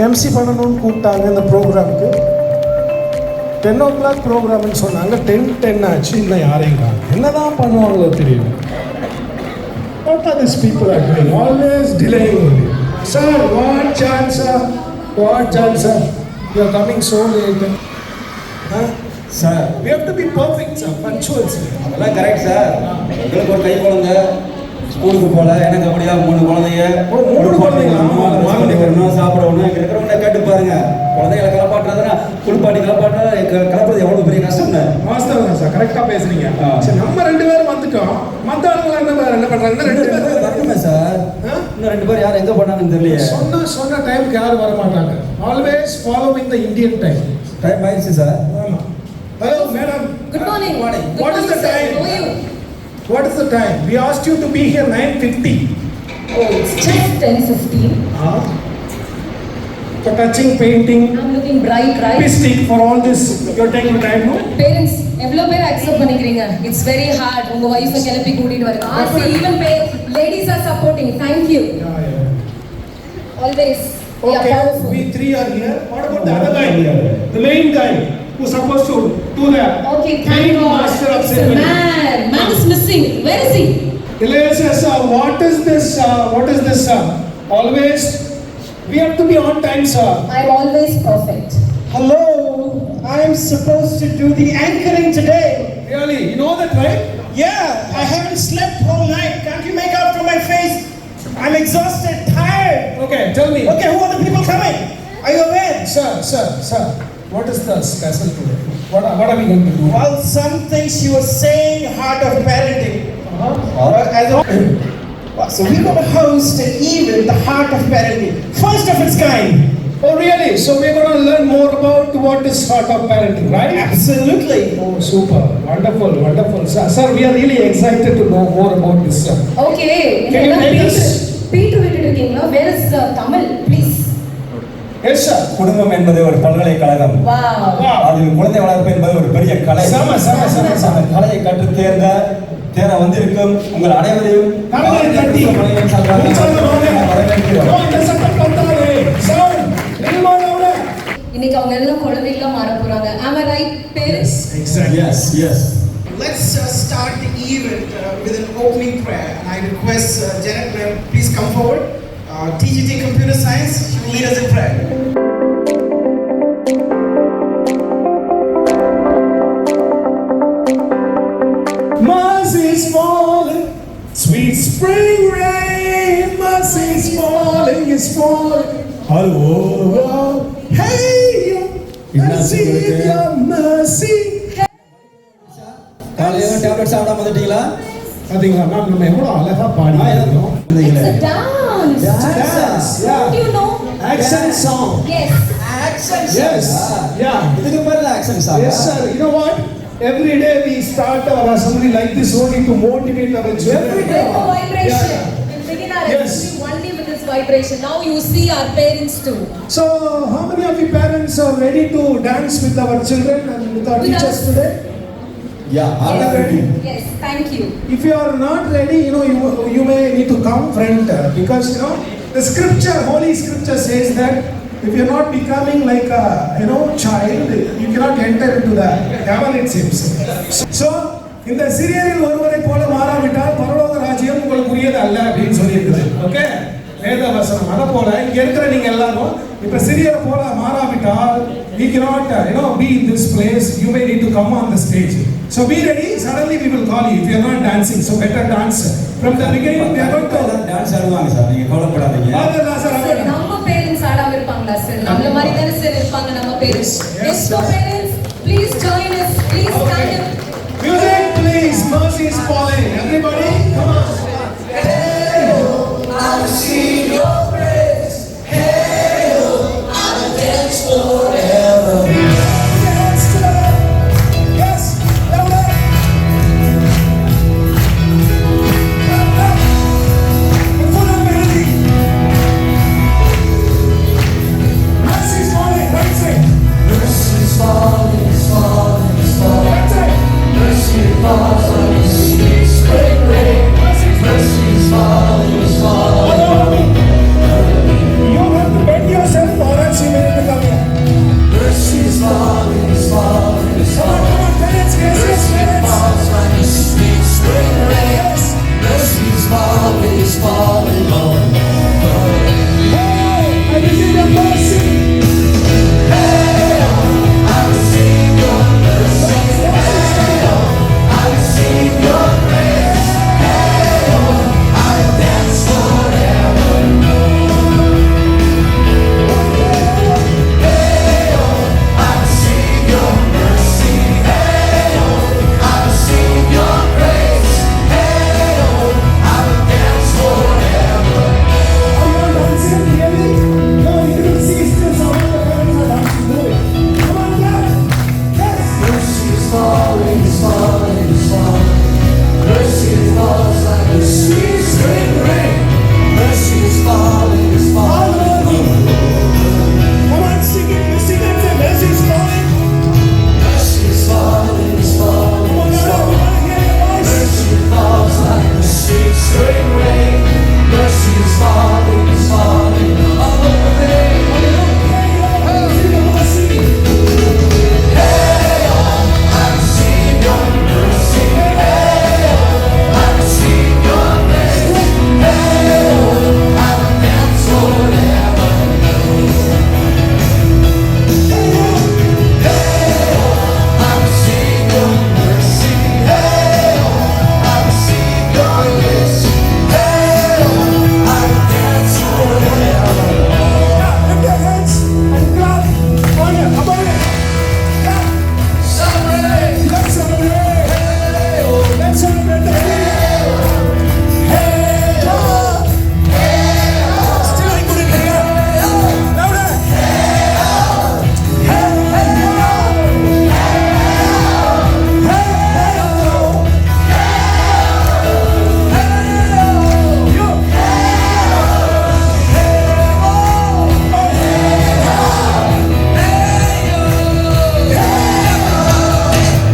MC பண்ணணும்னு கூப்பிட்டாங்க இந்த ப்ரோக்ராமுக்கு. 10 o'clock ப்ரோக்ராம்னு சொன்னாங்க. 10 ஆச்சு, இன்னும் யாரையும் காணும். என்னதான் பண்ணுவாங்களோ தெரியல. What are these people are doing? Always delaying only. Sir, what chance, sir? What chance, sir? You are coming so late. Huh? Sir, we have to be perfect, sir. Punctual, sir. அதெல்லாம் correct sir. உங்களுக்கு ஒரு கை குழந்தை ஸ்கூலுக்கு போகல, எனக்கு அப்படியா 3 குழந்தைங்க. 3 குழந்தைங்க மாங்கடி வரணும், சாப்பிடணும். இங்கே இருக்கிறவங்க கேட்டு பாருங்க. குழந்தைகளை கிளப்பாட்டுறதுன்னா குளிப்பாட்டி கிளப்பாட்டா கிளப்புறது எவ்வளோ பெரிய கஷ்டம்னு. வாஸ்தவம் தான் சார், கரெக்டாக பேசுறீங்க. சரி, நம்ம 2 பேரும் வந்துட்டோம். மற்ற ஆளுங்க என்ன பண்ணுறாங்கன்னா 2 பேர் வரணுமே சார். இன்னும் 2 பேர் யார் எங்கே போனாங்கன்னு தெரியல. சொன்ன டைமுக்கு யாரும் வர மாட்டாங்க. Always following the Indian time. Time ஆயிடுச்சு சார். ஆமாம். Hello madam. Good morning. What is the time? What is the time? We asked you to be here 9:50. Oh, it's just 10:15. For touching, painting, I'm looking bright, right? lipstick, for all this, you're taking time, no? Parents, எவ்வளவு பேர் accept பண்ணிக்கிறீங்க? It's very hard. உங்க wifi கிளப்பி கூட்டிட்டு வரீங்க. See, even ladies are supporting. Thank you. Yeah. Always. Okay, we 3 are here. What about the other guy here? The main guy who's supposed to do that. Okay, thank God. Master of It's the ceremony. man is missing. Where is he? Elias says, what is this? Always, we have to be on time, sir. I'm always perfect. Hello, I'm supposed to do the anchoring today. Really? You know that, right? Yeah, I haven't slept all night. Can't you make out from my face? I'm exhausted, tired. Okay, tell me. Okay, who are the people coming? Are you aware? Sir, what is the castle today? What are we going to do? Well, some things you were saying, heart of parenting. So we're going to host an event, the heart of parenting, first of its kind. Oh, really? So we're going to learn more about what is heart of parenting, right? Absolutely. Oh, super. Wonderful. Sir, we are really excited to know more about this, sir. Okay. Can you take us? Peter விட்டுட்டு இருக்கீங்களா? Where is Tamil? Please. Yes, sir. குடும்பம் என்பது ஒரு பல்கலைக்கழகம். Wow. அதில் குழந்தை வளர்ப்பு என்பது ஒரு பெரிய கலை. சம. கலையை கற்றுத் தேர வந்திருக்கும் உங்கள் அனைவரையும் இன்னைக்கு அவங்க எல்லாம் குழந்தைகளா மாற போறாங்க. Am I right, parents? Exactly. Yes. Let's start the event with an opening prayer. And I request Janet, please come forward. TGT Computer Science, she will lead us in prayer. Mercy's falling, sweet spring rain. Mercy's falling, it's falling. Hello, hey, I see your mercy. காலையில tablet சாப்பிடாம வந்துட்டீங்களா? பாத்தீங்களா ma'am, நம்ம எவ்வளவு அழகா பாடிக்கிறோம். It's a dance. Dance, yeah. Do you know? Accent song. Yes. Accent. Yes, yeah. இதுக்கு பேர் action song. Yes, sir. You know what? Every day we start our assembly like this only to motivate our children. Every day. With the vibration. Yeah. We'll begin our Yes. assembly only with this vibration. Now you see our parents too. So, how many of you parents are ready to dance with our children and with our teachers today? Yeah, all are ready. Yes, thank you. If you are not ready, you may need to come front because the scripture, holy scripture says that if you're not becoming like a child, you cannot enter into the heaven, it seems. So, இந்த சிறியரில் ஒருவரை போல மாறாவிட்டால் பரலோக ராஜ்யம் உங்களுக்குரியது அல்ல அப்படின்னு சொல்லியிருக்குது. Okay, வேத வசனம். அதை போல இங்க இருக்கிற நீங்க எல்லாரும் இப்ப சிறியரை போல மாறாவிட்டால் we cannot be in this place. You may need to come on the stage. So be ready. Suddenly we will call you if you are not dancing. So better dance from the beginning. We are going to dance ஆடுவாங்க sir, நீங்க கவலைப்படாதீங்க. Sir, நம்ம parents ஆடாம இருப்பாங்களா sir? நம்மள மாதிரி தானே sir இருப்பாங்க நம்ம parents. Yes, so parents, please join us. Please stand up. Music, please. Mercy is falling. Everybody, come on. Hey, I'm seeing your face. Hey, I'm a dance forever. Dance to the yes, louder. Full of melody. Mercy is falling. Right side. Mercy is falling, it's falling, it's falling. Right side. Mercy falls on the sweet spring rain. is falling on me. I receive your mercy. I receive your mercy. I receive your grace. I will dance forevermore. I receive your mercy. I receive your grace. I will dance forever. Are you all dancing really? No, you couldn't see still some of the parents are dancing. Do it. Come on, clap. Yes. Mercy is falling, is falling, is falling. Mercy falls like a sweet spring rain. Mercy is falling, is falling. Come on, sing it. Sing it. Say, mercy is falling. Mercy is falling, is falling, Come on, is now, we falling. want to hear your voice. Mercy falls like a sweet spring rain. Mercy is falling, is falling all over me. Receive your mercy. I receive your mercy. I receive your grace. I will dance forever. I receive your mercy. I receive your grace. I will dance forever. Now, lift your hands and clap. On it. Up on it. Clap. Celebrate. Let's celebrate. Let's celebrate the Hey, oh. Still I couldn't hear. Louder. Hey, oh.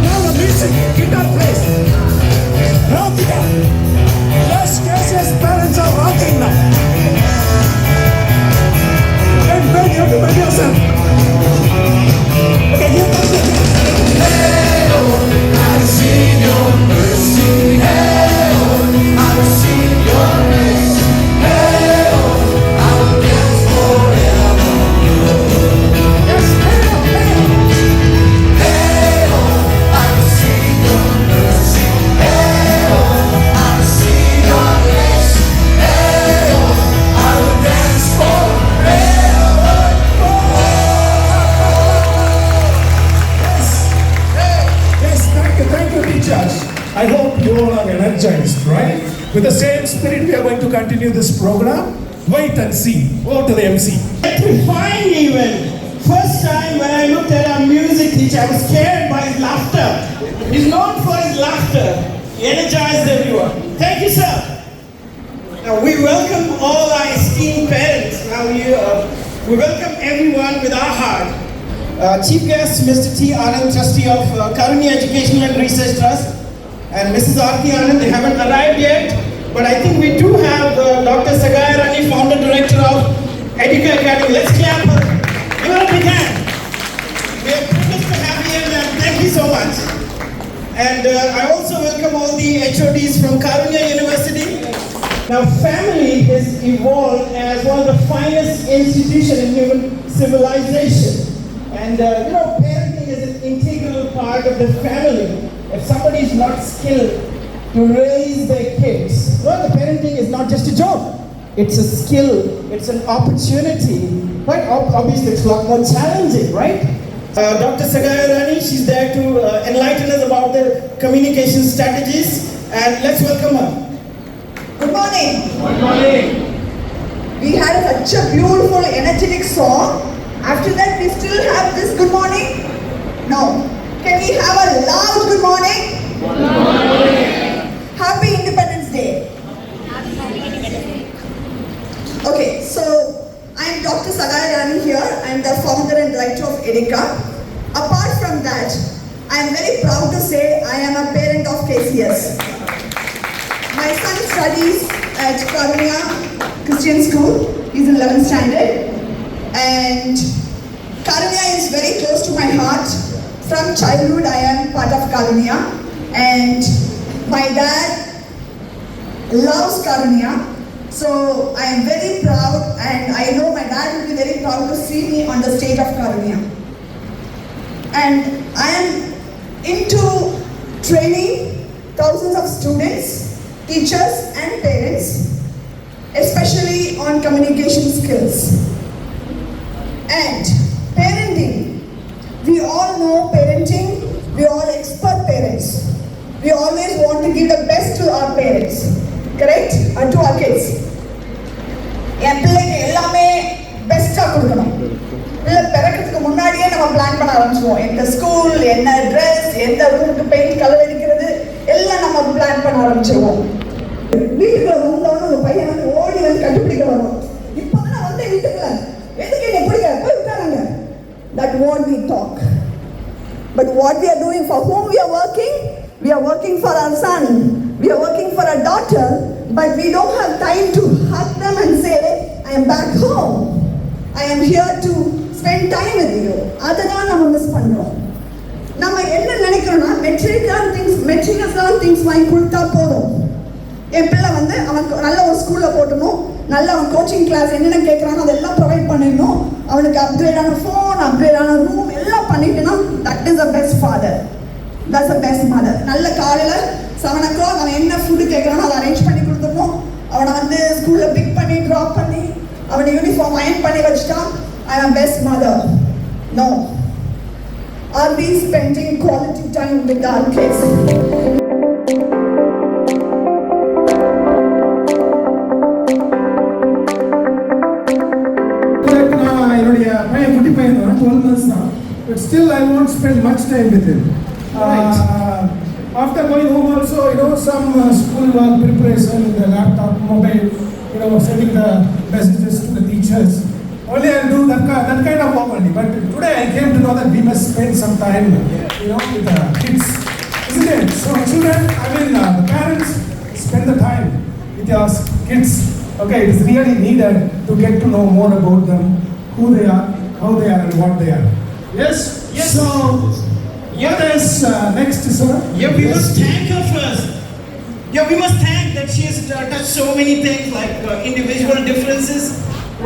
Now the music, guitar plays. Rock it up. Yes, parents are rocking now. And then you have to bend yourself. Okay, here comes the I receive your mercy. I receive your grace. I will dance forever. Yes, hey, I receive your mercy. I receive your grace. I will dance forever. Yes, thank you, teachers. I hope you all are energized, right? With the same spirit, we are going to continue this program. Wait and see. Over to the MC. Electrifying even. First time when I looked at our music teacher, I was scared by his laughter. He's known for his laughter. He energized everyone. Thank you, sir. Now we welcome all our esteemed parents. Now we welcome everyone with our heart. Chief guest, Mr. T. Anand, trustee of Karunya Educational and Research Trust, and Mrs. Aarti Anand. They haven't arrived yet, but I think we do have Dr. Sagaya Rani, founder director of Edika Academy. Let's clap her. Give her a big hand. We are privileged to have you here, and thank you so much. And I also welcome all the HODs from Karunya University. Now, family has evolved as one of the finest institutions in human civilization. And parenting is an integral part of the family. If somebody is not skilled to raise their kids, well, the parenting is not just a job. It's a skill. It's an opportunity. But obviously, it's a lot more challenging, right? Dr. Sagaya Rani, she's there to enlighten us about the communication strategies. And let's welcome her. Good morning. Good morning. We had such a beautiful, energetic song. After that, we still have this good morning? No. Can we have a loud good morning? Good morning. Happy Independence Day. Okay, so I'm Dr. Sagaya Rani here. I'm the founder and director of Edika. Apart from that, I'm very proud to say I am a parent of KCS. My son studies at Karunya Christian School. He's in 11th standard. And Karunya is very close to my heart. From childhood, I am part of Karunya. And my dad loves Karunya. So I am very proud, and I know my dad will be very proud to see me on the stage of Karunya. And I am into training thousands of students, teachers and parents, especially on communication skills. And parenting, we all know parenting, we are all expert parents. We always want to give the best to our parents, correct? Or to our kids. என் பிள்ளைங்க எல்லாமே பெஸ்ட்டாக கொடுக்கணும். பிள்ளை பிறக்கிறதுக்கு முன்னாடியே நம்ம plan பண்ண ஆரம்பிச்சிடுவோம். எந்த ஸ்கூல், என்ன ட்ரெஸ், எந்த ரூமுக்கு பெயிண்ட் கலர் அடிக்கிறது எல்லாம் நம்ம பிளான் பண்ண ஆரம்பிச்சிடுவோம். வீட்டுக்குள்ள வந்தவொன்னு ஒரு பையன் வந்து ஓடி வந்து கண்டுபிடிக்க வரும். இப்போ தான் வந்தேன் வீட்டுக்குள்ள, எதுக்கு என்ன பிடிக்க போய் உட்காருங்க. That won't we talk. But what we are doing, for whom we are working for our son, we are working for our daughter, but we don't have time to hug them and say, I am back home. I am here to spend time with you. அததான் நம்ம miss பண்றோம். நம்ம என்ன நினைக்கிறோம்னா material things வாங்கி கொடுத்தா போதும். என் பிள்ளை வந்து அவனுக்கு நல்ல ஒரு ஸ்கூலில் போட்டணும், நல்ல அவன் கோச்சிங் கிளாஸ் என்னென்ன கேட்குறானோ அதெல்லாம் ப்ரொவைட் பண்ணிடணும், அவனுக்கு அப்கிரேடான ஃபோன், அப்கிரேடான ரூம் எல்லாம் பண்ணிட்டுனா that is the best father, that's the best mother. நல்ல காலையில் 7 o'clock அவன் என்ன ஃபுட்டு கேட்குறானோ அதை அரேஞ்ச் பண்ணி கொடுத்துடணும், அவனை வந்து ஸ்கூலில் பிக் பண்ணி ட்ராப் பண்ணி அவனை யூனிஃபார்ம் அயன் பண்ணி வச்சுட்டான். I am best mother. No. Are we spending quality time with our kids? என்னுடைய பையன் குட்டி பையன் தான் 12 months தான். But still I won't spend much time with him. After going home also, some school work preparation, the laptop, mobile, sending the messages to the teachers. Only I'll do that kind of work only. But today I came to know that we must spend some time, with the kids, isn't it? So children, the parents, spend the time with your kids. Okay, it is really needed to get to know more about them, who they are, how they are, and what they are. Yes. So. What is next, sir? Yeah, we must thank her first. Yeah, we must thank that she has touched so many things like individual differences,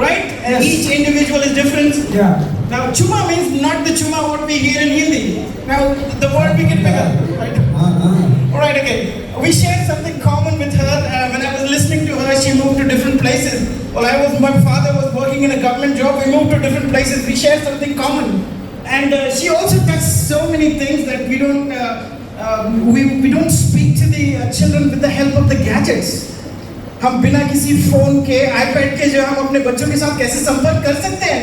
right? And Yes. each individual is different. Yeah. Now, chuma means not the chuma what we hear in Hindi. Now, the word we can pick up, right? Alright, okay. We shared something common with her. When I was listening to her, she moved to different places. My father was working in a government job. We moved to different places. We shared something common. And she also touched so many things that we don't speak to the children with the help of the gadgets. हम बिना किसी phone के, iPad के जो हम अपने बच्चों के साथ कैसे संपर्क कर सकते हैं.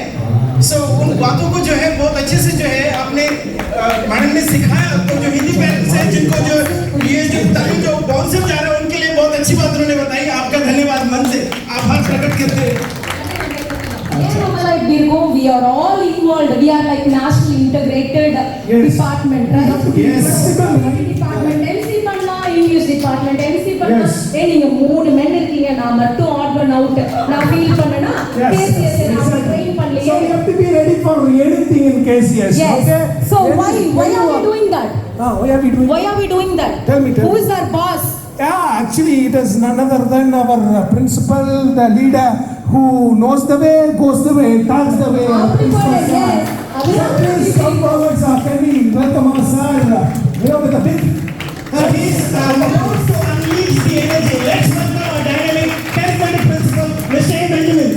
So उन बातों को जो है बहुत अच्छे से जो है आपने मैडम ने सिखाया. तो जो हिंदी पेरेंट्स हैं जिनको जो ये जो तालीम जो कॉन्सेप्ट जा रहा है उनके लिए बहुत अच्छी बात उन्होंने बताई. आपका धन्यवाद, मन से आभार प्रकट करते हैं. Like Birgom, we are all involved. We are like national integrated department, right? Yes. Department, MC பண்ணா, English department, MC பண்ணா. Yes. நீங்க 3 men இருக்கீங்க, நான் மட்டும் odd one out. நான் feel பண்ணனா, Yes. KCS நான் train So பண்ணலையே. you have to be ready for anything in KCS. Yes. Okay. So why are we doing that? Why are we doing? Why are we doing that? Tell me. Who is our boss? Yeah, actually it is none other than our principal, the leader, who knows the way, goes the way, talks the way. Everybody, yes. Please come forward, sir. Can we welcome our sir, with a big. He's about to unleash the energy. Let's welcome our dynamic 10th principal, Mr. Benjamin.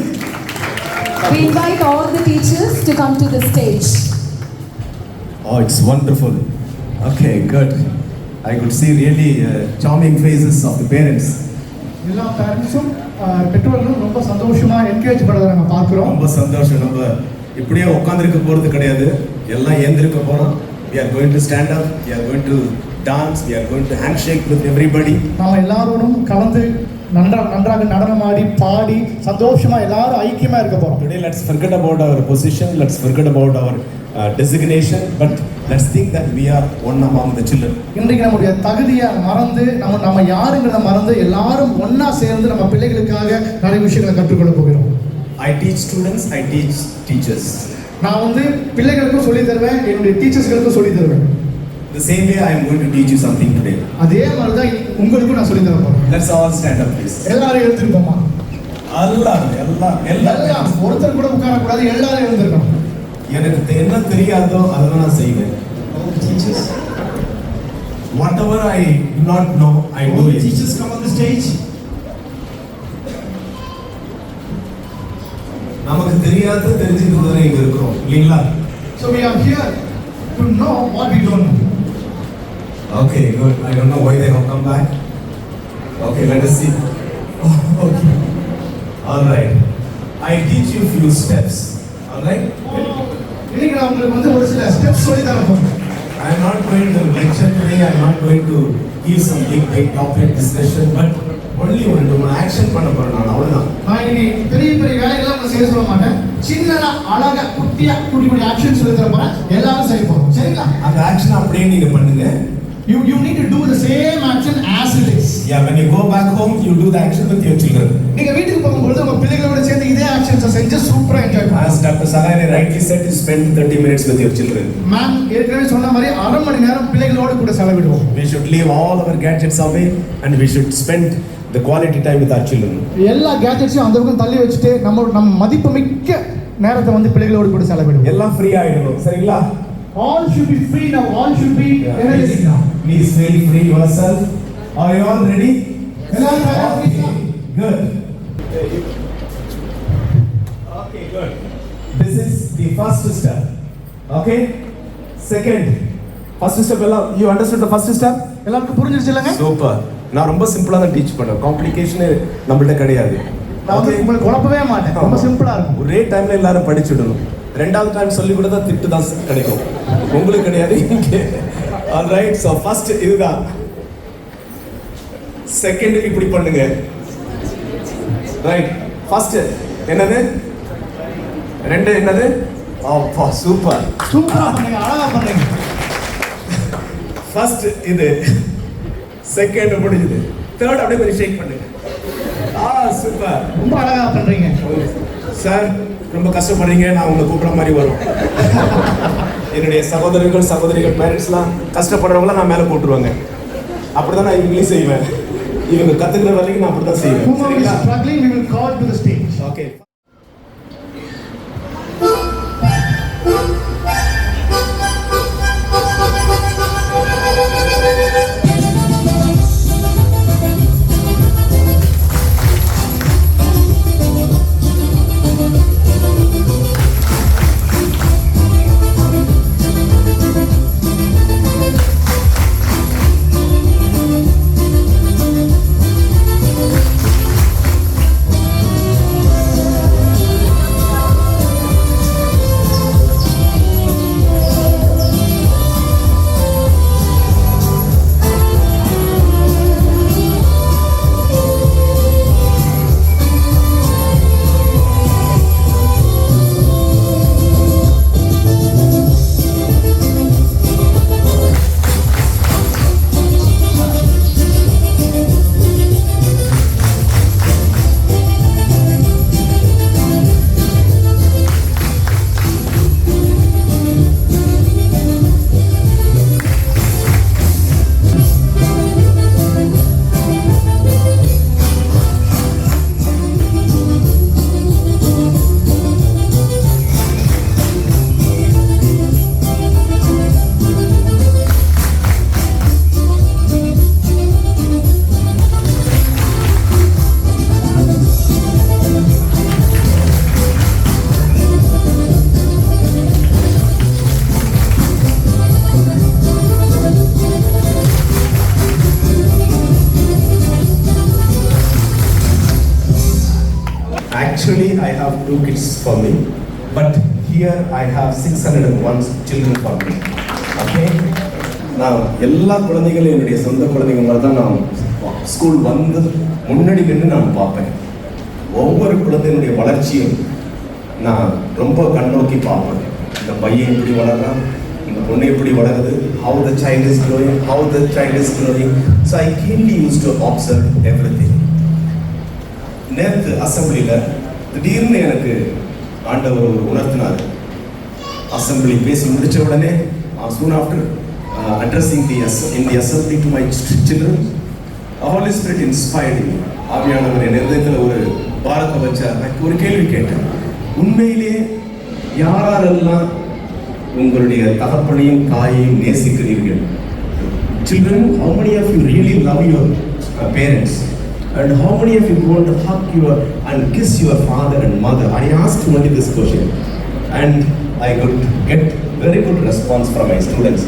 We invite all the teachers to come to the stage. Oh, it's wonderful. Okay, good. I could see really charming faces of the parents. எல்லா பேரண்ட்ஸும் பெற்றோர்களும் ரொம்ப சந்தோஷமா encourage பண்ணுறதை நாங்கள் பார்க்குறோம். ரொம்ப சந்தோஷம். நம்ம இப்படியே உட்காந்துருக்க போகிறது கிடையாது, எல்லாம் ஏந்திருக்க போகிறோம். We are going to stand up, we are going to dance, we are going to handshake with everybody. நாம் எல்லாரோடும் கலந்து நன்றாக நடனமாடி பாடி சந்தோஷமா எல்லாரும் ஐக்கியமா இருக்க போறோம். Today let's forget about our position, let's forget about our designation, but let's think that we are one among the children. இன்றைக்கு நம்முடைய தகுதியை மறந்து நம்ம யாருங்கிறத மறந்து எல்லாரும் ஒண்ணா சேர்ந்து நம்ம பிள்ளைகளுக்காக நிறைய விஷயங்களை கற்றுக்கொள்ள போகிறோம். I teach students, I teach teachers. நான் பிள்ளைகளுக்கும் சொல்லி தருவேன், என்னுடைய டீச்சர்ஸ்களுக்கும் சொல்லி தருவேன். The same way I am going to teach you something today. அதே மாதிரி தான் உங்களுக்கும் நான் சொல்லி தர போறேன். Let's all stand up please. எல்லாரும் எழுந்திருப்போமா? எல்லாம் எல்லாம் எல்லாம் எல்லாம் ஒருத்தர் கூட உட்காரக்கூடாது, எல்லாரும் எழுந்திருக்கணும். எனக்கு என்ன தெரியாதோ அதை நான் செய்வேன். Teachers. Whatever I do not know, I do All the it. teachers come on the stage. நமக்கு தெரியாத தெரிஞ்சுக்கிறது இங்க இருக்கிறோம் இல்லைங்களா? So we are here to know what we don't know. Okay, good. I don't know why they have come back. Okay, let us see. Oh, okay. All right. I teach you few steps. All right. இன்னைக்கு நான் உங்களுக்கு வந்து ஒரு சில steps சொல்லி தர போறேன். I am not going to lecture today. I am not going to give some big topic discussion, but only one action பண்ண போறேன் நான் அவ்வளவுதான். நான் இன்னைக்கு பெரிய பெரிய வேலையெல்லாம் நான் செய்ய சொல்ல மாட்டேன். சின்னதா அழகா குட்டியா குட்டி குட்டி ஆக்ஷன் சொல்லி தர போறேன். எல்லாரும் செய்ய போறோம். சரிங்களா? அந்த ஆக்ஷன் அப்படியே நீங்க பண்ணுங்க. You need to do the same action as it is. Yeah, when you go back home, you do the action with your children. நீங்க வீட்டுக்கு போகும்போது உங்க பிள்ளைகளோட சேர்ந்து இதே ஆக்ஷன்ஸ் செஞ்சு சூப்பரா என்ஜாய் பண்ணுங்க. As Dr. Sagayani rightly said, you spend 30 minutes with your children. Ma'am ஏற்கனவே சொன்ன மாதிரி 1/2 மணி நேரம் பிள்ளைகளோட கூட செலவிடுவோம். We should leave all our gadgets away and we should spend the quality time with our children. எல்லா கேட்ஜெட்ஸையும் அந்த பக்கம் தள்ளி வச்சுட்டு நம்ம மதிப்புமிக்க நேரத்தை வந்து பிள்ளைகளோட கூட செலவிடுவோம். எல்லாம் ஃப்ரீ ஆயிடும் சரிங்களா? All should be free now. All should be energetic now. Please feel free yourself. Are you all ready? எல்லாரும் தயாரா இருக்கீங்களா? Good. Okay, good. This is the first step. Okay? Second. First step எல்லாம் you understood the first step? எல்லாருக்கும் புரிஞ்சிருச்சு இல்லங்க? Super. நான் ரொம்ப சிம்பிளா தான் டீச் பண்ணேன். காம்ப்ளிகேஷன் நம்மள்ட்ட கிடையாது. நான் வந்து உங்களுக்கு குழப்பவே மாட்டேன். ரொம்ப சிம்பிளா இருக்கும். ஒரே டைம்ல எல்லாரும் படிச்சிடணும். ரெண்டாவது டைம் சொல்லி கொடுத்தா திட்டு தான் கிடைக்கும். உங்களுக்கு கிடையாது இங்கே. All right, so first இதுதான். செகண்ட் இப்படி பண்ணுங்க. ரைட். ஃபர்ஸ்ட் என்னது? ரெண்டு என்னது? அப்பா சூப்பர். சூப்பரா பண்ணுங்க, அழகா பண்ணுங்க. ஃபர்ஸ்ட் இது. செகண்ட் முடிஞ்சது. தேர்ட் அப்படியே கொஞ்சம் ஷேக் பண்ணுங்க. சூப்பர். ரொம்ப அழகா பண்றீங்க. சார் ரொம்ப கஷ்டப்படுறீங்க, நான் உங்களை கூப்பிடுற மாதிரி வரும். என்னுடைய சகோதரிகள் பேரண்ட்ஸ்லாம் கஷ்டப்படுறவங்கள நான் மேலே போட்டுருவாங்க. அப்படிதான் நான் இங்கிலீஷ் செய்வேன். இவங்க கத்துக்கிற வரைக்கும் நான் அப்படிதான் செய்வேன். Whoever is struggling, we will call to the stage. Okay. Actually, I have 2 kids for me, but here I have 601 children for me. Okay? நான் எல்லா குழந்தைகளும் என்னுடைய சொந்த குழந்தைங்க மாதிரி தான் நான் ஸ்கூல் வந்து முன்னாடி நின்று நான் பார்ப்பேன். ஒவ்வொரு குழந்தையினுடைய வளர்ச்சியும் நான் ரொம்ப கண்ணோக்கி பார்ப்பேன். இந்த பையன் எப்படி வளர்றான், இந்த பொண்ணு எப்படி வளருது, how the child is growing, how the child is growing. So I keenly used to observe everything. நேற்று அசம்பிளியில் திடீர்னு எனக்கு ஆண்டவர் ஒரு உணர்த்தினார். அசம்பிளி பேசி முடித்த உடனே soon after addressing in the assembly to my children, the Holy Spirit inspired me. ஆவியானவர் என் இதயத்தில் ஒரு பாரத்தை வச்சா நான் ஒரு கேள்வி கேட்டேன். உண்மையிலே யாரெல்லாம் உங்களுடைய தகப்பனையும் தாயையும் நேசிக்கிறீர்கள்? Children, how many of you really love your parents? And how many of you want to hug your and kiss your father and mother? I asked only this question, and I could get very good response from my students.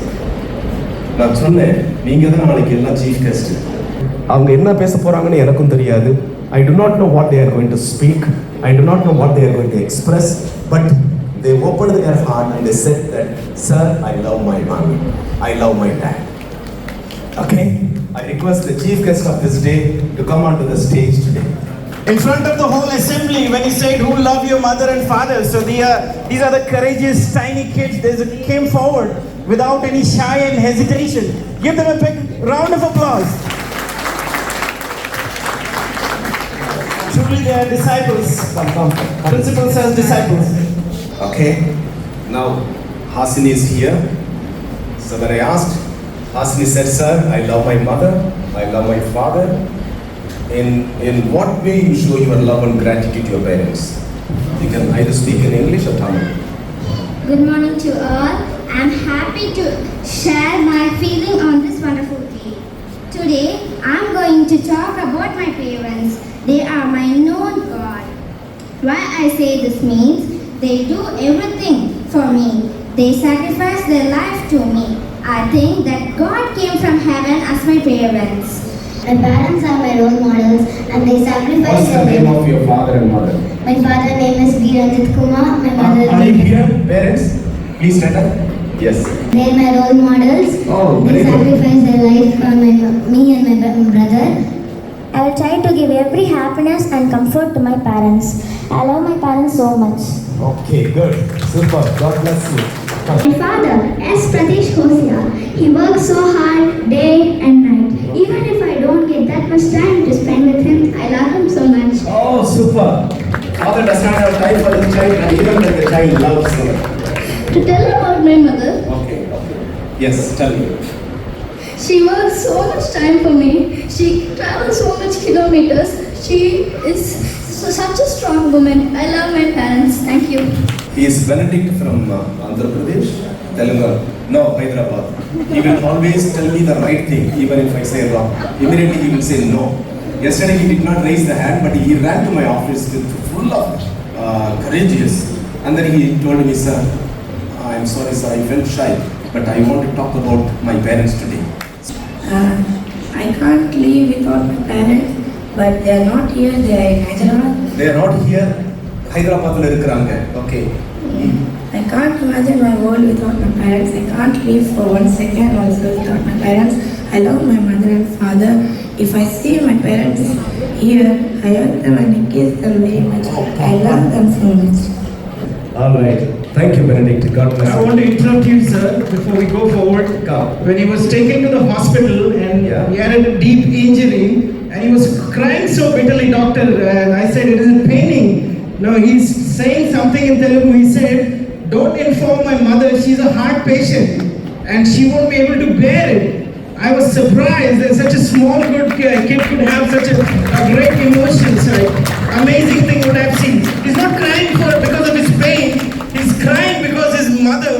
நான் சொன்னேன், நீங்க தான் நாளைக்கு எல்லாம் chief guest. அவங்க என்ன பேச போறாங்கன்னு எனக்கும் தெரியாது. I do not know what they are going to speak. I do not know what they are going to express. But they opened their heart and they said that, sir, I love my mommy. I love my dad. Okay, I request the chief guest of this day to come onto the stage today. In front of the whole assembly, when he said, "Who love your mother and father?" So these are the courageous tiny kids. They came forward without any shy and hesitation. Give them a big round of applause. Truly, they are disciples. Principals as disciples. Okay, now Hasini is here. So when I asked, Hasini said, sir, I love my mother, I love my father. In what way you show your love and gratitude to your parents? You can either speak in English or Tamil. Good morning to all. I'm happy to share my feeling on this wonderful day. Today, I'm going to talk about my parents. They are my known God. Why I say this means they do everything for me. They sacrifice their life to me. I think that God came from heaven as my parents. My parents are my role models and they sacrifice What's the name of your father and mother? My father's name is Viranjit Kumar. My mother's Are you name here, parents? Please stand up. Yes. They are my role models. Oh, They very good. sacrifice their life for me and my brother. I will try to give every happiness and comfort to my parents. I love my parents so much. Okay, good. Super. God bless you. Come. My father, S. Pradesh Hosia, he works so hard day and night. Even if I don't get that much time to spend with him, I love him so much. Oh, super. Father does not have time for the child, and even when the child loves him. To tell about my mother, Okay. Yes, tell me. she works so much time for me. She travels so much kilometers. She is such a strong woman. I love my parents. Thank you. He is Benedict from Andhra Pradesh, Telangana. No, Hyderabad. He will always tell me the right thing, even if I say wrong. Immediately he will say no. Yesterday he did not raise the hand, but he ran to my office with full of courageous. And then he told me, sir, I am sorry, sir, I felt shy, but I want to talk about my parents today. I can't live without my parents, but they are not here. They are in Hyderabad. They are not here. Hyderabadல இருக்கிறாங்க. Okay. I can't imagine my world without my parents. I can't live for 1 second also without my parents. I love my mother and father. If I see my parents here, I hug them and I kiss them very much. I love them so much. All right. Thank you, Benedict. God bless I you. want to interrupt you, sir, before we go forward. Come. When he was taken to the hospital and Yeah. he had a deep injury and he was crying so bitterly, doctor, and I said, it is paining. No, he's saying something in Telugu. He said, don't inform my mother, she's a heart patient and she won't be able to bear it. I was surprised that such a small good kid could have such a great emotions. Right? Amazing thing what I've seen. He's not crying because of his pain. He's crying because his mother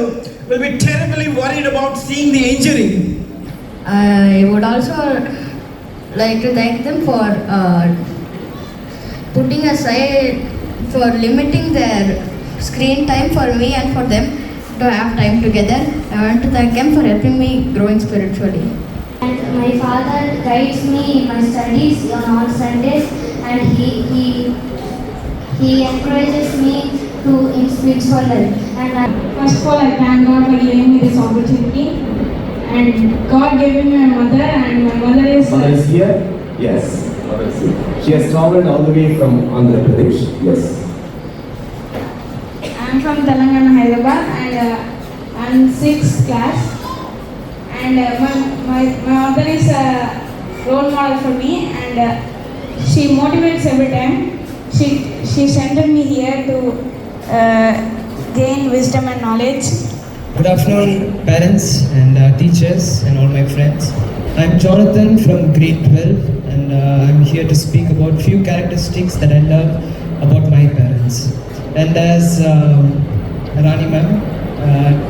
will be terribly worried about seeing the injury. I would also like to thank them for putting aside, for limiting their screen time for me and for them to have time together. I want to thank them for helping me growing spiritually. And my father guides me in my studies on all Sundays, and he encourages me to in spiritual life. And First of all, I thank God for giving me this opportunity. And God gave me my mother, and my mother is. Mother is here? Yes. Mother is here. She has traveled all the way from Andhra Pradesh. Yes. I'm from Telangana, Hyderabad, and I'm 6th class. And my mother is a role model for me, and she motivates every time. She sent me here to gain wisdom and knowledge. Good afternoon, parents and teachers and all my friends. I'm Jonathan from grade 12, and I'm here to speak about few characteristics that I love about my parents. And as Rani ma'am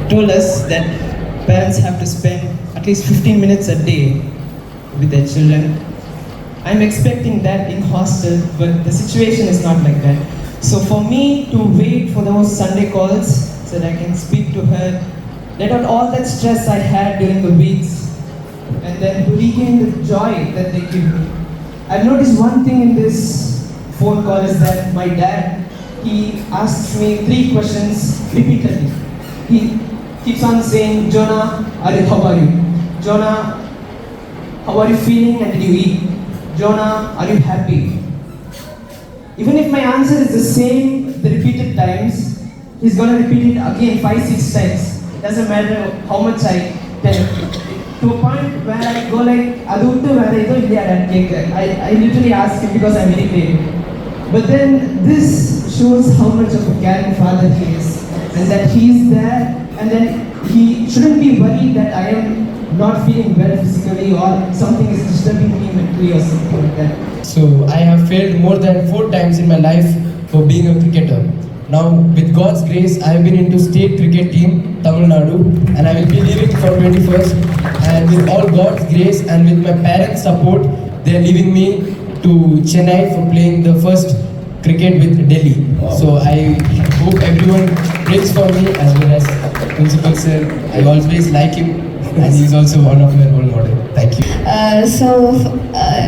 told us that parents have to spend at least 15 minutes a day with their children. I'm expecting that in hostel, but the situation is not like that. So for me to wait for those Sunday calls so that I can speak to her, let out all that stress I had during the weeks, and then to regain the joy that they give me. I've noticed one thing in this phone call is that my dad, he asks me 3 questions repeatedly. He keeps on saying, Jonah, how are you? Jonah, how are you feeling and did you eat? Jonah, are you happy? Even if my answer is the same the repeated times, he's gonna repeat it again 5-6 times. It doesn't matter how much I tell. To a point where I go like, I literally ask him because I'm irritated. But then this shows how much of a caring father he is, and that he is there, and then he shouldn't be worried that I am not feeling well physically or something is disturbing me mentally or something like that. So I have failed more than 4 times in my life for being a cricketer. Now with God's grace I have been into state cricket team Tamil Nadu, and I will be leaving for 21st, and with all God's grace and with my parents' support they are leaving me to Chennai for playing the first cricket with Delhi. So I hope everyone prays for me as well as Principal Sir. I always like him and he is also one of my role model. Thank you. So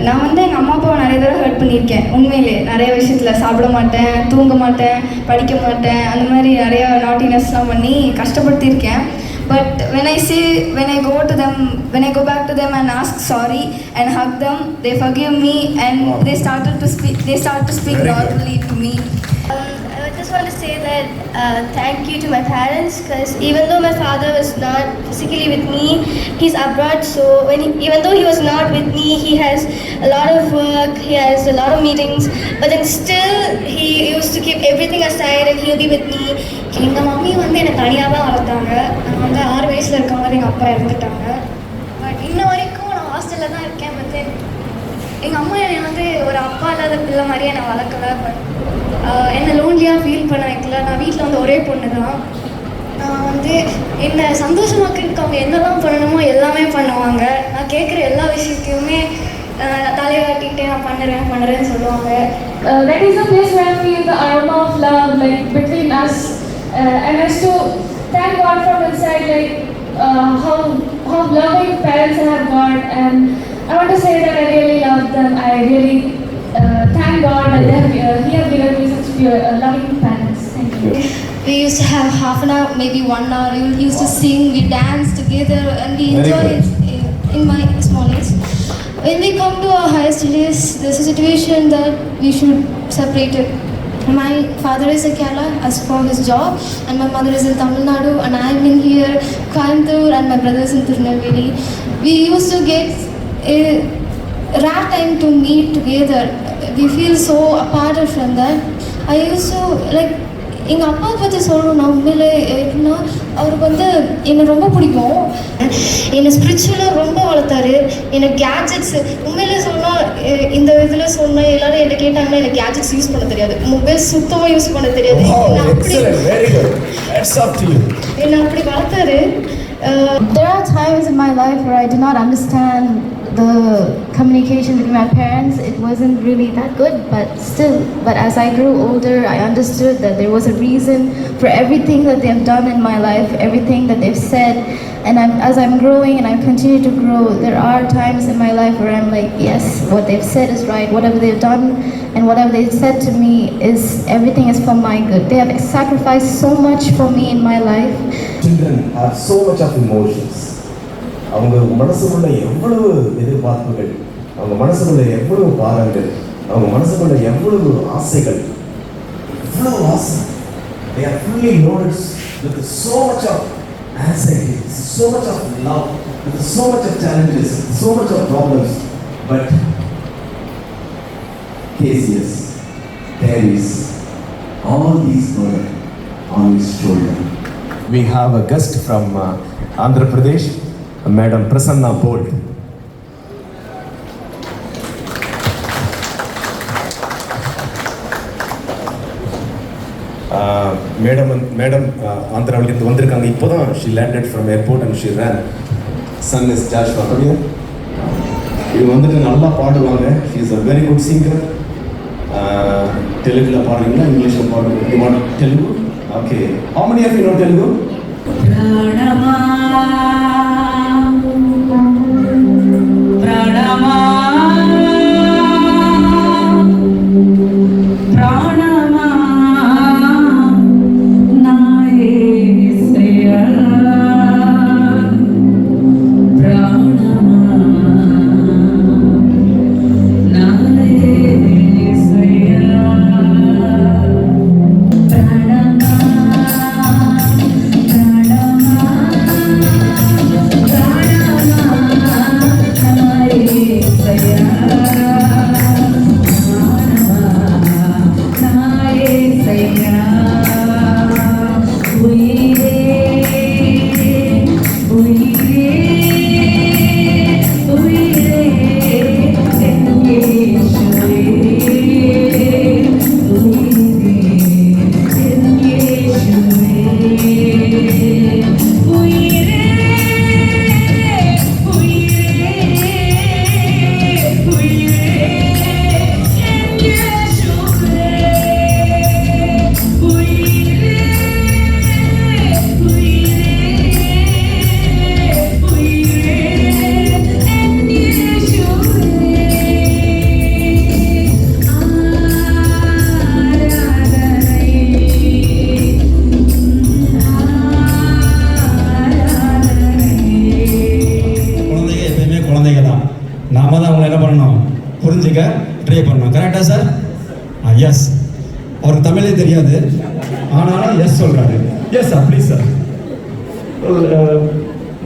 நான் வந்து எங்கள் அம்மா அப்பாவை நிறைய தடவை hurt பண்ணியிருக்கேன். உண்மையிலே நிறைய விஷயத்தில் சாப்பிட மாட்டேன், தூங்க மாட்டேன், படிக்க மாட்டேன், அந்த மாதிரி நிறையா நாட்டினஸ்லாம் பண்ணி கஷ்டப்படுத்தியிருக்கேன். But when I go back to them and ask sorry and hug them, they forgive me and they start to speak normally to me. I just want to say that thank you to my parents, because even though my father was not physically with me, he's abroad. So even though he was not with me, he has a lot of work, he has a lot of meetings, but then still he used to keep everything aside and he'll be with me. எங்கள் mummy வந்து என்னை தனியாக தான் வளர்த்தாங்க. நான் வந்து 6 வயசில் இருக்கும்போது எங்கள் அப்பா இறந்துட்டாங்க. பட் இன்ன வரைக்கும் நான் ஹாஸ்டலில் தான் இருக்கேன். பட் எங்கள் அம்மா என்னை வந்து ஒரு அப்பா இல்லாத பிள்ளை மாதிரியே என்னை வளர்க்கலை. பட் என்னை லோன்லியாக ஃபீல் பண்ண வைக்கல. நான் வீட்டில் வந்து ஒரே பொண்ணு தான். நான் வந்து என்னை சந்தோஷமாக்கிறதுக்கு அவங்க என்னெல்லாம் பண்ணணுமோ எல்லாமே பண்ணுவாங்க. நான் கேட்குற எல்லா விஷயத்தையுமே தலையாட்டிக்கிட்டே நான் பண்ணுறேன்னு சொல்லுவாங்க. That is the place where I feel the aroma of love, like between us, and I used to thank God from inside, like how loving parents I have got, and I want to say that I really love them. I really thank God that He have given me such loving parents. Thank you. We used to have half an hour, maybe 1 hour. We used to sing, we dance together, and we enjoy it in my small age. When we come to our higher studies, there's a situation that we should separate it. My father is in Kerala as for his job, and my mother is in Tamil Nadu, and I'm in here, Coimbatore, and my brother is in Tirunelveli. We used to get a rare time to meet together. We feel so apart from that. I used to like. எங்கள் அப்பா பற்றி சொல்லணும்னா உண்மையிலே எப்படின்னா அவருக்கு வந்து என்னை ரொம்ப பிடிக்கும். என்னை ஸ்பிரிச்சுவலாக ரொம்ப வளர்த்தாரு. எனக்கு கேட்ஜெட்ஸ் உண்மையிலே சொன்னால் இந்த இதில் சொன்னால் எல்லோரும் என்ன கேட்டாங்கன்னா எனக்கு கேட்ஜெட்ஸ் யூஸ் பண்ண தெரியாது. மொபைல் சுத்தமாக யூஸ் பண்ண தெரியாது. என்னை அப்படி வளர்த்தாரு. There are times in my life where I did not understand the communication between my parents. It wasn't really that good, but as I grew older, I understood that there was a reason for everything that they have done in my life, everything that they've said. And as I'm growing and I continue to grow, there are times in my life where I'm like, yes, what they've said is right. Whatever they've done and whatever they've said to me is everything is for my good. They have sacrificed so much for me in my life. Children have so much of emotions. அவங்க மனசுக்குள்ள எவ்வளவு எதிர்பார்ப்புகள், அவங்க மனசுக்குள்ள எவ்வளவு பாரங்கள், அவங்க மனசுக்குள்ள எவ்வளவு ஆசைகள், எவ்வளவு ஆசை. They are fully loaded with so much of anxiety, so much of love, with so much of challenges, so much of problems. But KCS carries all these burden on his shoulder. We have a guest from Andhra Pradesh, Madam Prasanna Bolt. Madam ஆந்திராவிலேருந்து வந்திருக்காங்க. இப்போ தான் she landed from airport and she ran. Son is Joshua. இது வந்துட்டு நல்லா பாடுவாங்க. She is a very good singer. தெலுங்குல பாடுறீங்களா, இங்கிலீஷில் பாடுறீங்களா? You want Telugu? Okay. How many of you know Telugu? Pranama, Pranama, Pranama, Naesaya, Pranama, Naesaya, Pranama. நாம தான் அவங்களை என்ன பண்ணணும், புரிஞ்சுக்க ட்ரை பண்ணணும். கரெக்டா சார்? எஸ். அவருக்கு தமிழே தெரியாது, ஆனாலும் எஸ் சொல்றாரு. Yes sir, please sir.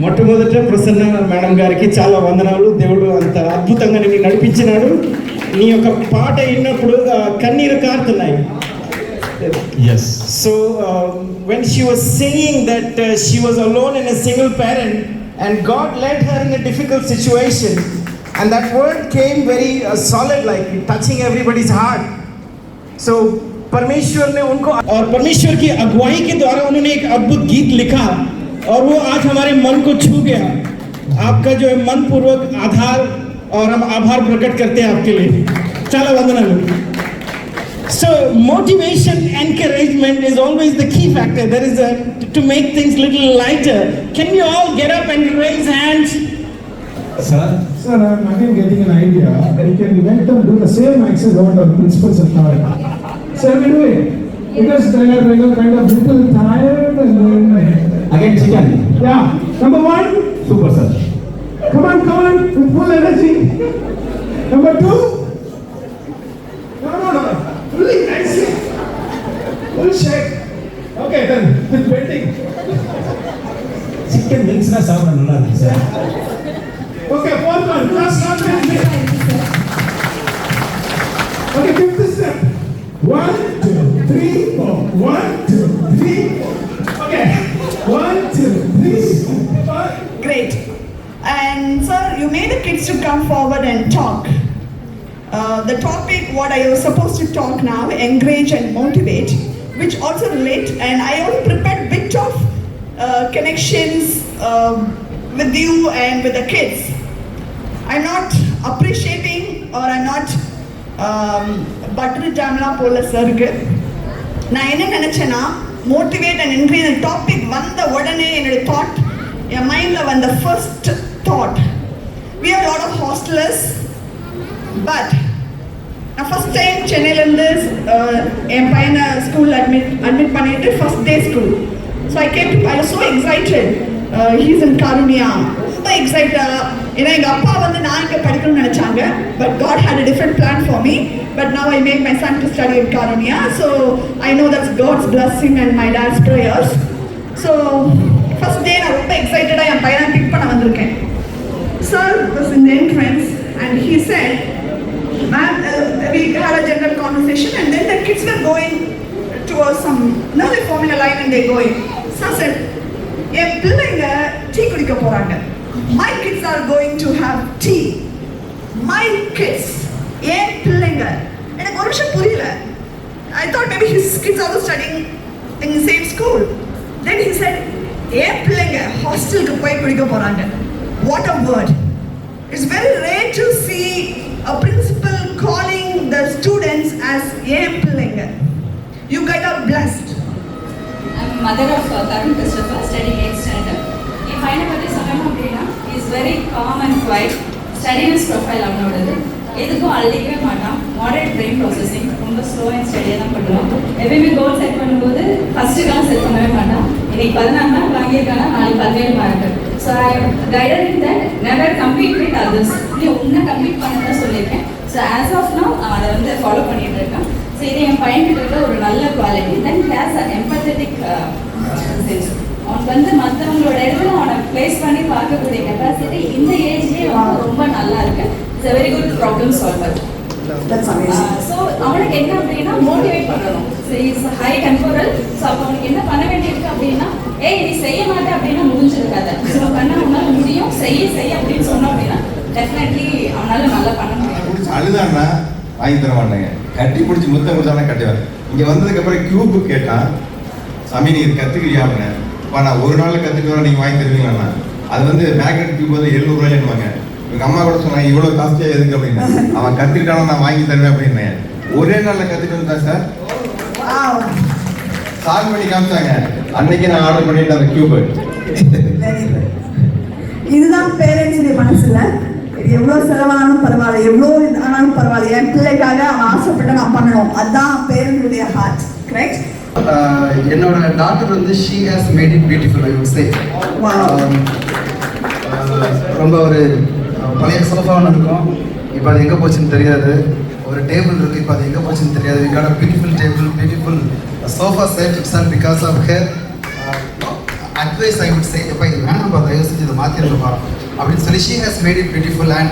మొట్టమొదట ప్రసన్న మేడం గారికి చాలా వందనాలు. దేవుడు అంత అద్భుతంగా నిన్ను నడిపించినాడు. నీ యొక్క పాట విన్నప్పుడు కన్నీరు కారుతున్నాయి. Yes. So when she was singing that she was alone and a single parent and God led her in a difficult situation, and that word came very solid, like touching everybody's heart. So परमेश्वर ने उनको और परमेश्वर की अगुवाई के द्वारा उन्होंने एक अद्भुत गीत लिखा और वो आज हमारे मन को छू गया. आपका जो है मन पूर्वक आधार और हम आभार प्रकट करते हैं आपके लिए. चलो वंदनालु. So motivation, encouragement is always the key factor. There is to make things little lighter. Can you all get up and raise hands? Sir? Sir, I'm again getting an idea. You can let them do the same exercise what our principals have taught. Sir, we do it. Because they are kind of little tired and then... Again chicken. Yeah. Number 1. Super sir. Come on, with full energy. Number 2. No. Really nicely. Full shake. Okay, then with bending. Chicken wings na சாப்பிட நல்லா இருக்கு sir. Okay, 4th one. Just not me. Okay, 5th step. 1, 2, 3, 4. 1, 2, 3, 4. Okay. 1, 2, 3, 4. Great. And sir, you made the kids to come forward and talk. The topic what I was supposed to talk now, encourage and motivate, which also relate, and I also prepared a bit of connections with you and with the kids. I'm not appreciating or I'm not butter jamla pola sirku. நான் என்ன நினைச்சேன்னா motivate and encourage the topic வந்த உடனே என்னோட thought என் மைண்ட்ல வந்த first thought, we are a lot of hostelers, but நான் first time சென்னையிலேருந்து என் பையனை ஸ்கூலில் அட்மிட் பண்ணிட்டு first day school. So I was so excited. He's in Karunya. ரொம்ப எக்ஸைட்டட். ஏன்னா எங்கள் அப்பா வந்து நான் இங்கே படிக்கணும்னு நினச்சாங்க, but God had a different plan for me. But now I make my son to study in Karunya. So I know that's God's blessing and my dad's prayers. So first day நான் ரொம்ப எக்ஸைட்டடாக என் பையனை பிக் பண்ண வந்திருக்கேன். Sir was in the entrance and he said, ma'am, we had a general conversation and then the kids were going towards some, now they forming a line and they're going. So I said, என் பிள்ளைங்க tea குடிக்க போறாங்க. My kids are going to have tea. My kids, என் பிள்ளைங்க. எனக்கு ஒரு விஷயம் புரியல. I thought maybe his kids are also studying in the same school. Then he said, "ஏன் பிள்ளைங்க ஹாஸ்டலுக்கு போய் குடிக்க போறாங்க." What a word! It's very rare to see a principal calling the students as ஏன் பிள்ளைங்க. You guys are blessed. I'm mother of Tarun Christopher, studying 8th standard. என் பையனை பற்றி சொல்லணும் அப்படின்னா is very calm and quiet. Steadiness profile அவனோடது. எதுக்கும் அழுதிக்கவே மாட்டான். மாடரேட் பிரெயின் ப்ராசஸிங், ரொம்ப ஸ்லோ அண்ட் ஸ்டடியாக தான் பண்ணுவான். எப்பயுமே கோல் செட் பண்ணும்போது ஃபஸ்ட்டுக்காக செட் பண்ணவே மாட்டான். இன்னைக்கு 14 மார்க் வாங்கியிருக்கானா, நாளைக்கு 17 mark. So I guided in that never compete with others. நீ உன்னை கம்பீட் பண்ணதான் சொல்லியிருக்கேன். ஸோ ஆஸ் ஆஃப் நவ் அதை வந்து ஃபாலோ பண்ணிட்டு இருக்கேன். ஸோ இது என் பையன்கிட்ட இருக்க ஒரு நல்ல quality. Then has a empathetic sense. அவனுக்கு வந்து மற்றவங்களோட இடத்துல அவனை பிளேஸ் பண்ணி பார்க்கக்கூடிய கெப்பாசிட்டி இந்த ஏஜ்லேயே வந்து ரொம்ப நல்லா இருக்கு. It's a very good problem solver. So அவனுக்கு என்ன அப்படின்னா மோட்டிவேட் பண்ணணும். So is high temporal. So அப்போ அவனுக்கு என்ன பண்ண வேண்டியிருக்கு அப்படின்னா, ஏய் நீ செய்ய மாட்டேன் அப்படின்னா முடிஞ்சிருக்காத. ஸோ பண்ண அவனால முடியும், செய்ய அப்படின்னு சொன்னோம் அப்படின்னா டெஃபினெட்லி அவனால நல்லா பண்ண முடியும். அழுதான்னா வாங்கி தர மாட்டேங்க, கட்டி பிடிச்சி முத்தம் கொடுத்தானே கட்டுவேன். இங்கே வந்ததுக்கப்புறம் கியூபு கேட்டான், சாமி நீ கற்றுக்கிறியாங்க. இப்போ நான் ஒரு நாள் கற்றுட்டு வர நீங்கள் வாங்கி தருவீங்களா? அது வந்து மேக்னெட் கியூப் வந்து 700 ரூபாய்னுவாங்க. எங்கள் அம்மா கூட சொன்னாங்க இவ்வளோ காஸ்ட்லியாக எதுக்கு அப்படின்னு. அவன் கற்றுக்கிட்டாலும் நான் வாங்கி தருவேன் அப்படின்னேன். ஒரே நாளில் கற்றுட்டு வந்தேன் சார். சால்வ் பண்ணி காமிச்சாங்க. அன்னைக்கு நான் ஆர்டர் பண்ணிட்டேன் அந்த கியூபு. இதுதான் பேரண்ட்ஸுடைய மனசுல. எவ்வளோ செலவானாலும் பரவாயில்ல, எவ்வளோ ஆனாலும் பரவாயில்ல, என் பிள்ளைக்காக அவன் ஆசைப்பட்டு நான் பண்ணணும். அதுதான் பேரண்ட்ஸுடைய ஹார்ட். கரெக்ட்? என்னோட டாக்டர் வந்து she has made it beautiful, I would say. ரொம்ப ஒரு பழைய சோஃபான்னு இருக்கும், இப்போ அது எங்கே போச்சுன்னு தெரியாது. ஒரு டேபிள் இருக்குது, இப்போ அது எங்கே போச்சுன்னு தெரியாது. We got a beautiful table, beautiful sofa set itself because of her advice, I would say. எப்போ இது வேணாம் பார்த்தா யோசிச்சு இதை மாற்றிருக்கப்பா அப்படின்னு சொல்லி she has made it beautiful and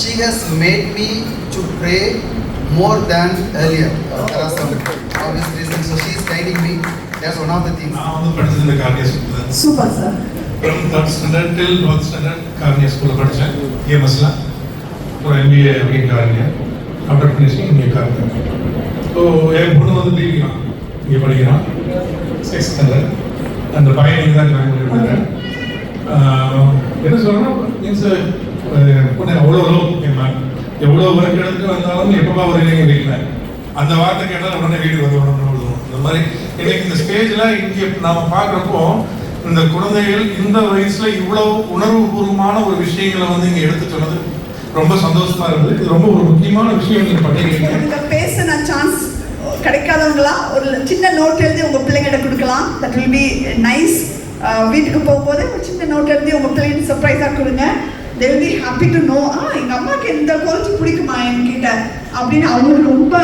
she has made me to pray more than earlier. There are some obvious reasons, so she is guiding me. That's one of the things. நான் வந்து படிச்சது இந்த கார்னியா ஸ்கூல்ல. Super sir. from 3rd standard till 12th standard cornea ஸ்கூல்ல படிச்சேன். ஏஎம்எஸ்ல ஒரு MBA அப்படியே cornea. After finishing இங்கே கார்னியா. ஸோ என் பொண்ணு வந்து லீவிங் இங்கே படிக்கிறான் 6th standard. அந்த பையன் இங்கே தான் ஜாயின் பண்ணிருக்காங்க. என்ன சொல்லணும் மீன்ஸ் பொண்ணு அவ்வளோ லோ எவ்வளோ ஒர்க் எடுத்துட்டு வந்தாலும் எப்பப்பா வருவீங்க வீட்டில் அந்த வார்த்தை கேட்டால் உடனே வீடு வந்து இந்த மாதிரி இன்னைக்கு இந்த ஸ்டேஜில் இங்கே நாம் பார்க்குறப்போ இந்த குழந்தைகள் இந்த வயசில் இவ்வளோ உணர்வுபூர்வமான ஒரு விஷயங்களை வந்து இங்கே எடுத்து சொன்னது ரொம்ப சந்தோஷமா இருந்தது. இது ரொம்ப ஒரு முக்கியமான விஷயம் நீங்கள் பண்ணிக்கிறீங்க. இந்த பேச நான் சான்ஸ் கிடைக்காதவங்களா ஒரு சின்ன நோட் எழுதி உங்கள் பிள்ளைங்கிட்ட கொடுக்கலாம். That will be nice. வீட்டுக்கு போகும்போது ஒரு சின்ன நோட் எழுதி உங்கள் பிள்ளைங்க சர்ப்ரைஸாக கொடுங்க. they will be happy to know எங்கள் அம்மாவுக்கு எந்த குவாலிட்டி பிடிக்குமா என்கிட்ட அப்படின்னு அவங்களுக்கு ரொம்ப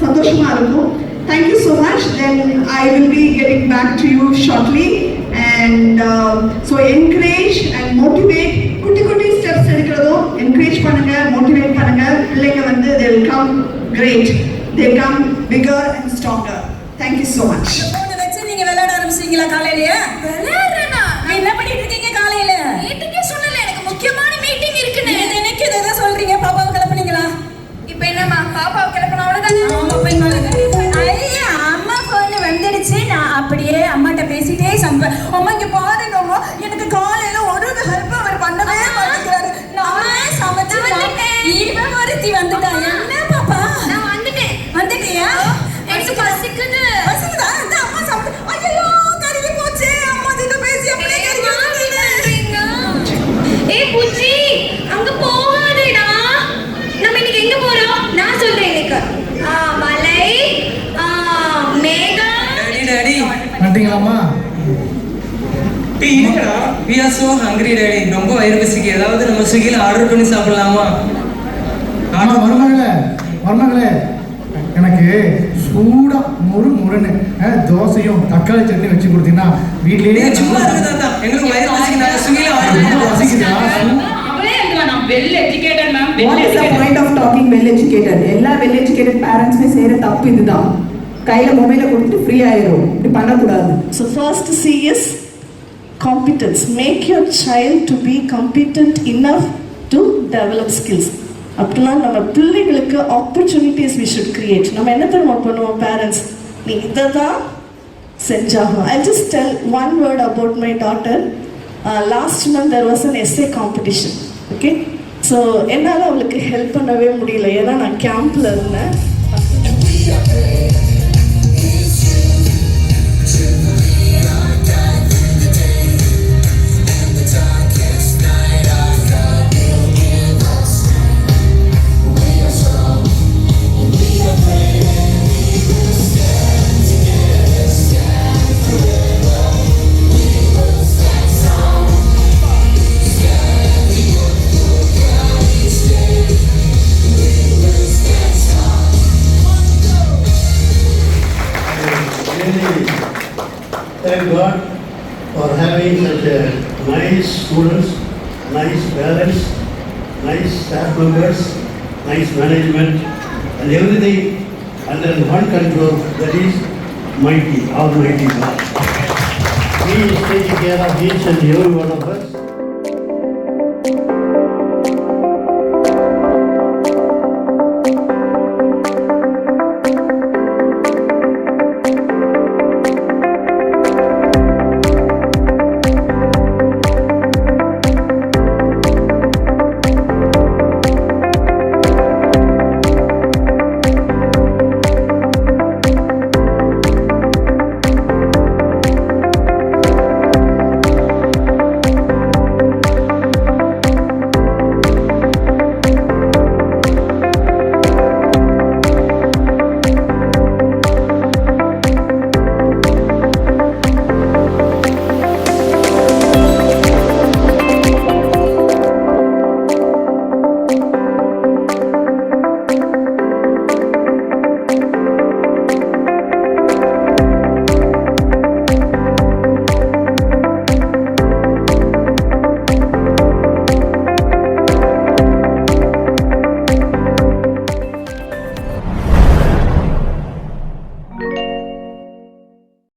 சந்தோஷமாக இருக்கும். Thank you so much. Then I will be getting back to you shortly. And so encourage and motivate. குட்டி குட்டி ஸ்டெப்ஸ் எடுக்கிறதும் என்கரேஜ் பண்ணுங்க, மோட்டிவேட் பண்ணுங்க. பிள்ளைங்க வந்து they will come great. They come bigger and stronger. Thank you so much. நீங்க விளையாட ஆரம்பிச்சீங்களா காலையிலேயே? விளையாடுறேனா? என்ன பண்ணிட்டு இருக்கீங்க காலையில? மீட்டிங்கே சொல்லல, எனக்கு முக்கியமான மீட்டிங் இருக்குன்னு. எனக்கு எதை சொல்றீங்க? பாப்பாவை கிளப்புனீங்களா? இப்போ என்னம்மா பாப்பாவை கிளப்பணும் அவ்வளவுதானே? ஆமா போய் ஐயா அம்மா போன் வந்துடுச்சு. நான் அப்படியே அம்மாட்ட பேசிட்டே அம்மா இங்க பாருங்க அம்மா, எனக்கு காலையில ஒரு ஹெல்ப் அவர் பண்ணவே மாட்டேங்கிறாரு. நானே சமைச்சு இவன் ஒருத்தி வந்துட்டா. என்ன பாப்பா? நான் வந்துட்டேன். வந்துட்டியா? எனக்கு பசிக்குது. பசிக்குதா? அந்த அம்மா சாப்பிட்டு ஐயோ கருகி போச்சு. அம்மா கிட்ட பேசி அப்படியே கருகி போறீங்க. ஏய் புச்சி அங்க போகாதேடா. நம்ம இன்னைக்கு எங்க போறோம்? நான் சொல்றேன். இன்னைக்கு மலை மேகம். டாடி நன்றிங்களாம்மா. என்னடா we are so hungry daddy. ரொம்ப வயிறு பசிக்கு. ஏதாவது நம்ம ஸ்விக்கில ஆர்டர் பண்ணி சாப்பிடலாமா? மருமகளே எனக்கு சூடா முறுன்னு தோசையும் தக்காளி சட்னி வச்சு கொடுத்தீங்கன்னா வீட்லயே சும்மா இருக்குதா? எங்களுக்கு வயிறு பசிக்கு, நாங்க ஸ்விக்கில ஆர்டர் பண்ணி பசிக்குதா? What is the point of talking well educated? எல்லா well educated parents செய்யற தப்பு இதுதான். கையில மொபைலை கொடுத்துட்டு ஃப்ரீ ஆயிரும். இப்படி பண்ணக்கூடாது. So first C is competence. Make your child to be competent enough to develop skills. அப்படின்னா நம்ம பிள்ளைகளுக்கு ஆப்பர்ச்சுனிட்டிஸ் வி ஷுட் கிரியேட். நம்ம என்ன தெரியுமா பண்ணுவோம் பேரண்ட்ஸ், நீ இதை தான் செஞ்சாகும். I just tell one word about my daughter. Last month there was an essay competition. Okay, so என்னால் அவளுக்கு ஹெல்ப் பண்ணவே முடியல, ஏன்னா நான் கேம்பில் இருந்தேன். Thank God for having such a nice students, nice parents, nice staff members, nice management, and everything under one control, that is mighty, almighty God. He is taking care of each and every one of us.